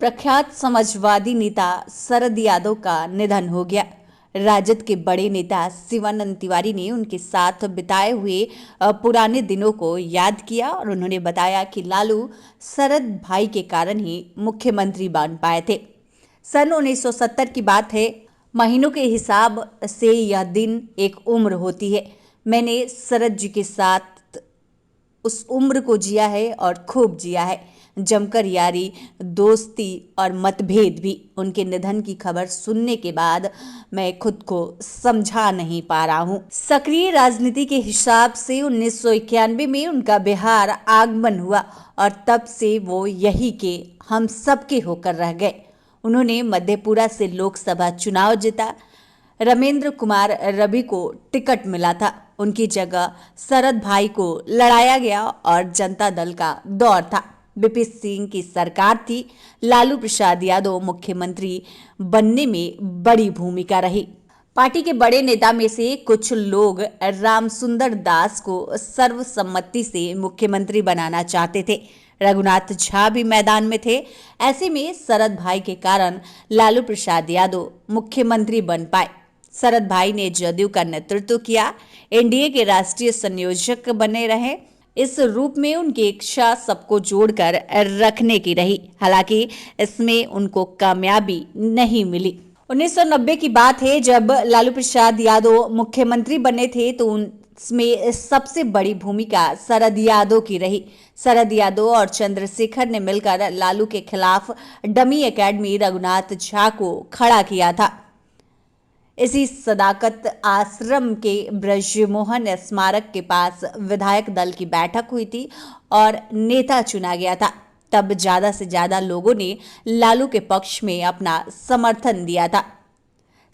प्रख्यात समाजवादी नेता शरद यादव का निधन हो गया। राजद के बड़े नेता शिवानंद तिवारी ने उनके साथ बिताए हुए पुराने दिनों को याद किया और उन्होंने बताया कि लालू शरद भाई के कारण ही मुख्यमंत्री बन पाए थे। सन 1970 की बात है। महीनों के हिसाब से यह दिन एक उम्र होती है। मैंने शरद जी के साथ उस उम्र को जिया है और खूब जिया है, जमकर यारी, दोस्ती और मतभेद भी। उनके निधन की खबर सुनने के बाद मैं खुद को समझा नहीं पा रहा हूँ। सक्रिय राजनीति के हिसाब से 1991 में उनका बिहार आगमन हुआ और तब से वो यही के हम सबके होकर रह गए। उन्होंने मधेपुरा से लोकसभा चुनाव जीता। रमेंद्र कुमार रवि को टिकट मिला था, उनकी जगह शरद भाई को लड़ाया गया और जनता दल का दौर था। बीपी सिंह की सरकार थी। लालू प्रसाद यादव मुख्यमंत्री बनने में बड़ी भूमिका रही। पार्टी के बड़े नेता में से कुछ लोग रामसुंदर दास को सर्वसम्मति से मुख्यमंत्री बनाना चाहते थे। रघुनाथ झा भी मैदान में थे। ऐसे में शरद भाई के कारण लालू प्रसाद यादव मुख्यमंत्री बन पाए। शरद भाई ने जदयू का नेतृत्व किया, एनडीए के राष्ट्रीय संयोजक बने रहे। इस रूप में उनकी इच्छा सबको जोड़कर रखने की रही। हालांकि इसमें उनको कामयाबी नहीं मिली। 1990 की बात है, जब लालू प्रसाद यादव मुख्यमंत्री बने थे तो उसमें सबसे बड़ी भूमिका शरद यादव की रही। शरद यादव और चंद्रशेखर ने मिलकर लालू के खिलाफ डमी एकेडमी रघुनाथ झा को खड़ा किया था। इसी सदाकत आश्रम के ब्रजमोहन स्मारक के पास विधायक दल की बैठक हुई थी और नेता चुना गया था। तब ज्यादा से ज्यादा लोगों ने लालू के पक्ष में अपना समर्थन दिया था।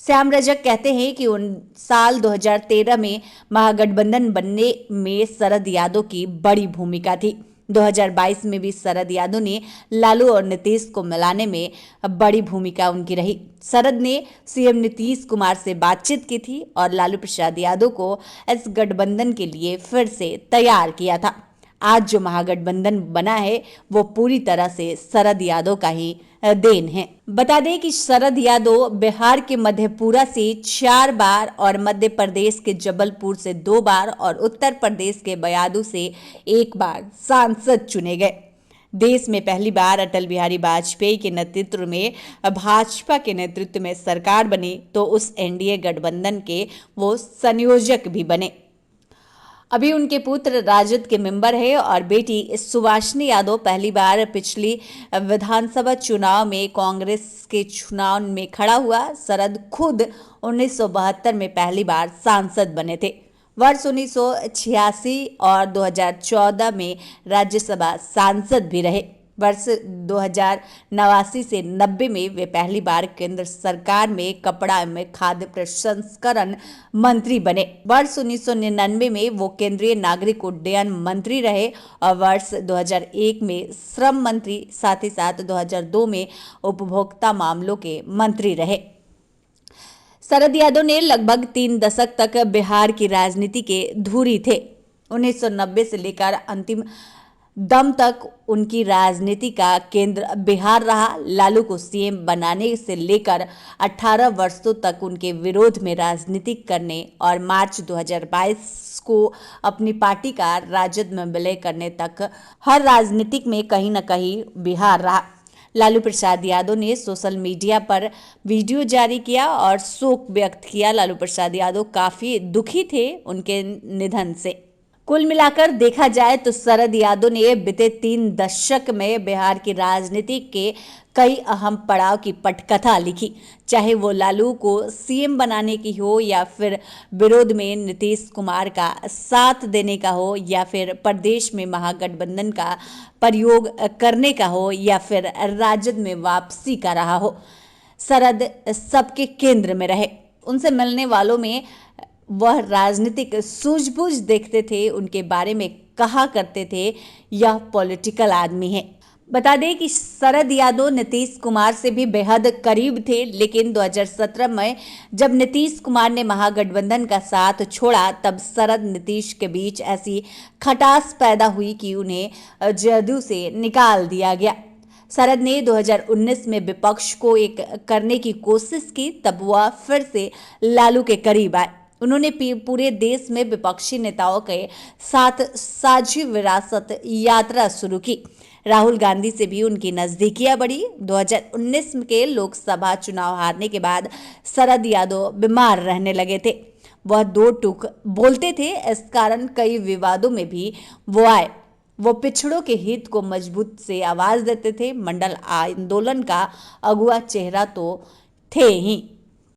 श्याम रजक कहते हैं कि उन साल 2013 में महागठबंधन बनने में शरद यादव की बड़ी भूमिका थी। 2022 में भी शरद यादव ने लालू और नीतीश को मिलाने में बड़ी भूमिका उनकी रही। शरद ने सीएम नीतीश कुमार से बातचीत की थी और लालू प्रसाद यादव को इस गठबंधन के लिए फिर से तैयार किया था। आज जो महागठबंधन बना है वो पूरी तरह से शरद यादव का ही देन है। बता दें कि शरद यादव बिहार के मधेपुरा से 4 बार और मध्य प्रदेश के जबलपुर से 2 बार और उत्तर प्रदेश के बयादू से 1 बार सांसद चुने गए। देश में पहली बार अटल बिहारी वाजपेयी के नेतृत्व में भाजपा के नेतृत्व में सरकार बनी तो उस एनडीए गठबंधन के वो संयोजक भी बने। अभी उनके पुत्र राजद के मेंबर है और बेटी सुभाषिनी यादव पहली बार पिछली विधानसभा चुनाव में कांग्रेस के चुनाव में खड़ा हुआ। शरद खुद 1972 में पहली बार सांसद बने थे। वर्ष 1986 और 2014 में राज्यसभा सांसद भी रहे। वर्ष 2089 से 90 में वे पहली बार केंद्र सरकार में कपड़ा एवं खाद्य प्रसंस्करण मंत्री बने। वर्ष 1999 में वो केंद्रीय नागरिक उड्डयन मंत्री रहे और वर्ष 2001 में श्रम मंत्री, साथ ही साथ 2002 में उपभोक्ता मामलों के मंत्री रहे। शरद यादव ने लगभग 3 दशक तक बिहार की राजनीति के धुरी थे। 1990 से लेकर अंतिम दम तक उनकी राजनीति का केंद्र बिहार रहा। लालू को सीएम बनाने से लेकर 18 वर्षों तक उनके विरोध में राजनीति करने और मार्च 2022 को अपनी पार्टी का राजद में विलय करने तक हर राजनीतिक में कहीं न कहीं बिहार रहा। लालू प्रसाद यादव ने सोशल मीडिया पर वीडियो जारी किया और शोक व्यक्त किया। लालू प्रसाद यादव काफी दुखी थे उनके निधन से। कुल मिलाकर देखा जाए तो शरद यादव ने बीते 3 दशक में बिहार की राजनीति के कई अहम पड़ाव की पटकथा लिखी, चाहे वो लालू को सीएम बनाने की हो या फिर विरोध में नीतीश कुमार का साथ देने का हो या फिर प्रदेश में महागठबंधन का प्रयोग करने का हो या फिर राजद में वापसी का रहा हो। शरद सबके केंद्र में रहे। उनसे मिलने वालों में वह राजनीतिक सूझबूझ देखते थे। उनके बारे में कहा करते थे यह पॉलिटिकल आदमी है। बता दें कि शरद यादव नीतीश कुमार से भी बेहद करीब थे, लेकिन 2017 में जब नीतीश कुमार ने महागठबंधन का साथ छोड़ा तब शरद नीतीश के बीच ऐसी खटास पैदा हुई कि उन्हें जदयू से निकाल दिया गया। शरद ने 2019 में विपक्ष को एक करने की कोशिश की, तब वह फिर से लालू के करीब आए। उन्होंने पूरे देश में विपक्षी नेताओं के साथ साझी विरासत यात्रा शुरू की। राहुल गांधी से भी उनकी नजदीकियां बढ़ी। 2019 के लोकसभा चुनाव हारने के बाद शरद यादव बीमार रहने लगे थे। वह दो टूक बोलते थे, इस कारण कई विवादों में भी वो आए। वो पिछड़ों के हित को मजबूत से आवाज देते थे। मंडल आंदोलन का अगुआ चेहरा तो थे ही।